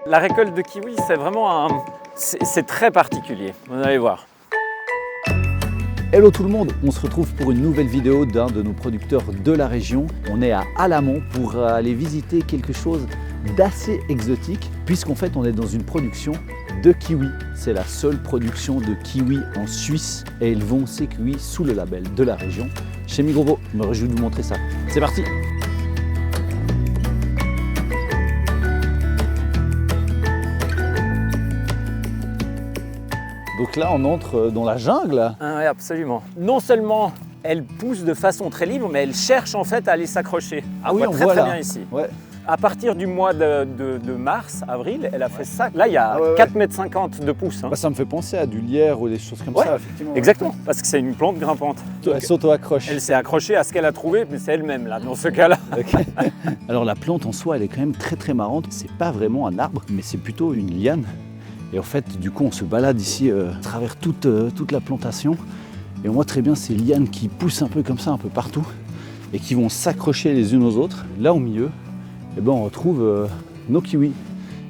La récolte de kiwi, c'est vraiment c'est très particulier, vous allez voir. Hello tout le monde, on se retrouve pour une nouvelle vidéo d'un de nos producteurs de la région. On est à Alamont pour aller visiter quelque chose d'assez exotique puisqu'en fait on est dans une production de kiwi. C'est la seule production de kiwi en Suisse et ils vendent ces kiwis sous le label de la région chez Migrovo. Je me réjouis de vous montrer ça. C'est parti! Donc là, on entre dans la jungle. Ah oui, absolument. Non seulement elle pousse de façon très libre, mais elle cherche en fait à aller s'accrocher. Ah oui, on très, voit très là. bien ici. Ouais. À partir du mois de mars, avril, elle a fait ça. Là, il y a 4,50 m de pouce. Hein. Bah, ça me fait penser à du lierre ou des choses comme ça, effectivement. Exactement, parce que c'est une plante grimpante. Elle s'auto-accroche. Elle s'est accrochée à ce qu'elle a trouvé, mais c'est elle-même là, dans ce cas-là. Okay. Alors la plante en soi, elle est quand même très très marrante. C'est pas vraiment un arbre, mais c'est plutôt une liane. Et en fait, du coup, on se balade ici à travers toute la plantation. Et on voit très bien ces lianes qui poussent un peu comme ça, un peu partout, et qui vont s'accrocher les unes aux autres. Là, au milieu, eh ben, on retrouve nos kiwis.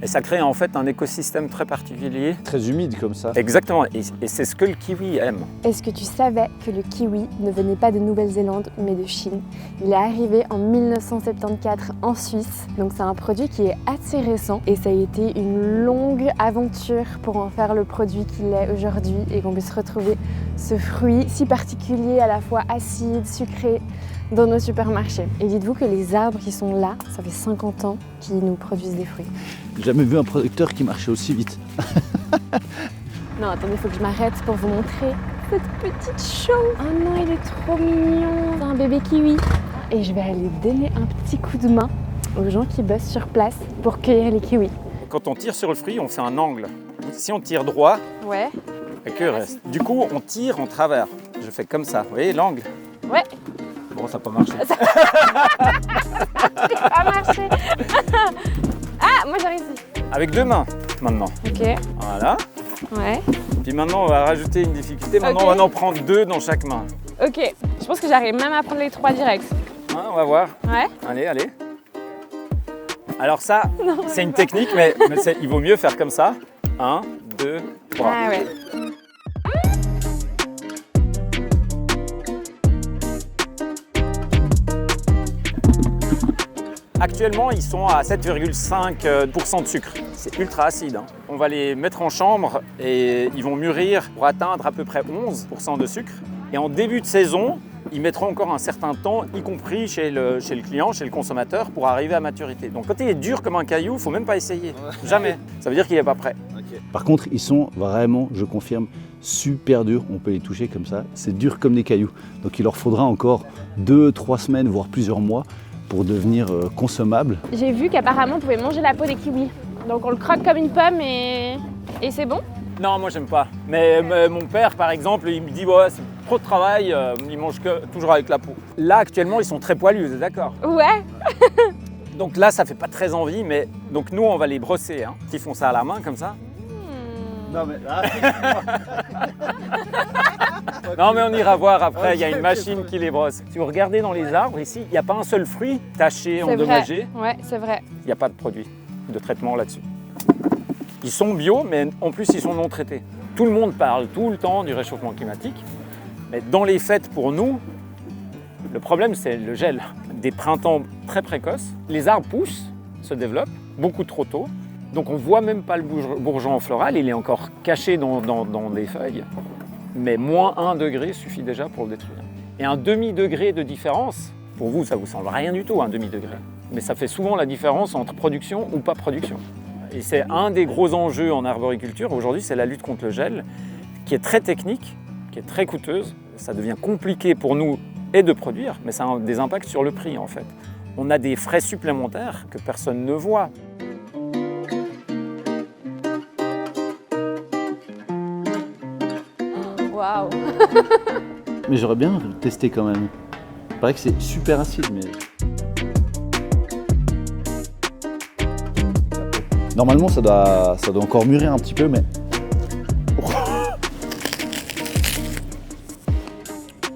Et ça crée en fait un écosystème très particulier. Très humide comme ça. Exactement, et c'est ce que le kiwi aime. Est-ce que tu savais que le kiwi ne venait pas de Nouvelle-Zélande, mais de Chine? Il est arrivé en 1974 en Suisse, donc c'est un produit qui est assez récent et ça a été une longue aventure pour en faire le produit qu'il est aujourd'hui et qu'on puisse retrouver ce fruit si particulier, à la fois acide, sucré, dans nos supermarchés. Et dites-vous que les arbres qui sont là, ça fait 50 ans qu'ils nous produisent des fruits. J'ai jamais vu un producteur qui marchait aussi vite. Non, attendez, il faut que je m'arrête pour vous montrer cette petite chose. Oh non, il est trop mignon. C'est un bébé kiwi. Et je vais aller donner un petit coup de main aux gens qui bossent sur place pour cueillir les kiwis. Quand on tire sur le fruit, on fait un angle. Si on tire droit, Ouais. la queue reste. Du coup, on tire en travers. Je fais comme ça, vous voyez l'angle? Ouais. Bon, ça n'a pas marché. Ça a marché. Ah, moi j'ai réussi. Avec deux mains, maintenant. Ok. Voilà. Ouais. Puis maintenant, on va rajouter une difficulté. Maintenant, Ok. on va en prendre deux dans chaque main. Ok. Je pense que j'arrive même à prendre les 3 directs. Hein, on va voir. Ouais. Allez, allez. Alors ça, c'est une technique, mais il vaut mieux faire comme ça. 1, 2, 3. Ah ouais. Actuellement, ils sont à 7,5% de sucre. C'est ultra acide. Hein. On va les mettre en chambre et ils vont mûrir pour atteindre à peu près 11% de sucre. Et en début de saison, ils mettront encore un certain temps, y compris chez le client, chez le consommateur, pour arriver à maturité. Donc quand il est dur comme un caillou, il ne faut même pas essayer. Jamais. Ça veut dire qu'il n'est pas prêt. Par contre, ils sont vraiment, je confirme, super durs. On peut les toucher comme ça. C'est dur comme des cailloux. Donc il leur faudra encore 2-3 semaines, voire plusieurs mois pour devenir consommable. J'ai vu qu'apparemment on pouvait manger la peau des kiwis. Donc on le croque comme une pomme et c'est bon? Non, moi j'aime pas. Mais mon père, par exemple, il me dit ouais, c'est trop de travail, il mange toujours avec la peau. Là, actuellement, ils sont très poilus, vous êtes d'accord? Ouais. Donc là, ça fait pas très envie, mais donc nous, on va les brosser. Hein. Ils font ça à la main comme ça. Non mais Non, mais on ira voir après. Il y a une machine qui les brosse. Si vous regardez dans les arbres ici, il n'y a pas un seul fruit taché, C'est endommagé. vrai. Ouais, c'est vrai. Il n'y a pas de produit de traitement là-dessus. Ils sont bio, mais en plus, ils sont non traités. Tout le monde parle tout le temps du réchauffement climatique, mais dans les faits, pour nous, le problème, c'est le gel. Des printemps très précoces, les arbres poussent, se développent, beaucoup trop tôt. Donc on ne voit même pas le bourgeon floral, il est encore caché dans des feuilles. Mais moins 1 degré suffit déjà pour le détruire. Et un demi-degré de différence, pour vous, ça ne vous semble rien du tout, un demi-degré. Mais ça fait souvent la différence entre production ou pas production. Et c'est un des gros enjeux en arboriculture aujourd'hui, c'est la lutte contre le gel, qui est très technique, qui est très coûteuse. Ça devient compliqué pour nous et de produire, mais ça a des impacts sur le prix en fait. On a des frais supplémentaires que personne ne voit. Waouh. Mais j'aurais bien testé quand même. Il paraît que c'est super acide, mais... Normalement, ça doit encore mûrir un petit peu, mais...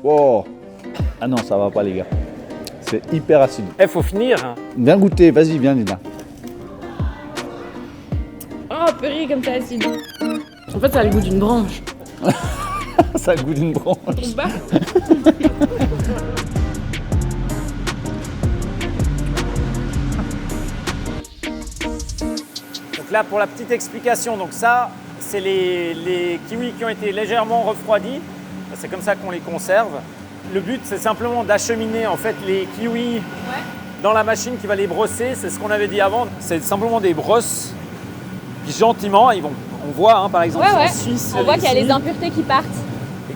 Wow. Ah non, ça va pas les gars. C'est hyper acide. Il faut finir. Viens goûter, vas-y, viens Nina. purée comme ça acide. En fait, ça a le goût d'une branche. Ça a le goût d'une branche. Trouve pas? Donc là, pour la petite explication, donc ça, c'est les kiwis qui ont été légèrement refroidis. C'est comme ça qu'on les conserve. Le but, c'est simplement d'acheminer en fait les kiwis dans la machine qui va les brosser. C'est ce qu'on avait dit avant. C'est simplement des brosses qui gentiment, on voit hein, par exemple en Suisse. On voit qu'il y a les impuretés qui partent.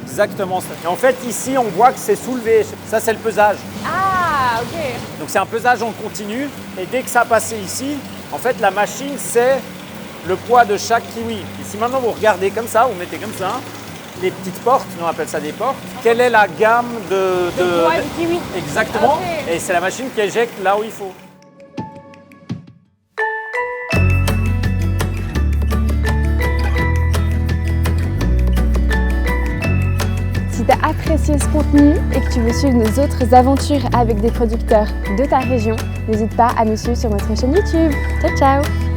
Exactement ça. Et en fait, ici, on voit que c'est soulevé. Ça, c'est le pesage. Ah, ok. Donc c'est un pesage en continu. Et dès que ça a passé ici, en fait, la machine, c'est le poids de chaque kiwi. Et si maintenant vous regardez comme ça, vous mettez comme ça, les petites portes, nous on appelle ça des portes, quelle est la gamme de poids du kiwi. Exactement. Okay. Et c'est la machine qui éjecte là où il faut. Si tu as apprécié ce contenu et que tu veux suivre nos autres aventures avec des producteurs de ta région, n'hésite pas à nous suivre sur notre chaîne YouTube. Ciao, ciao!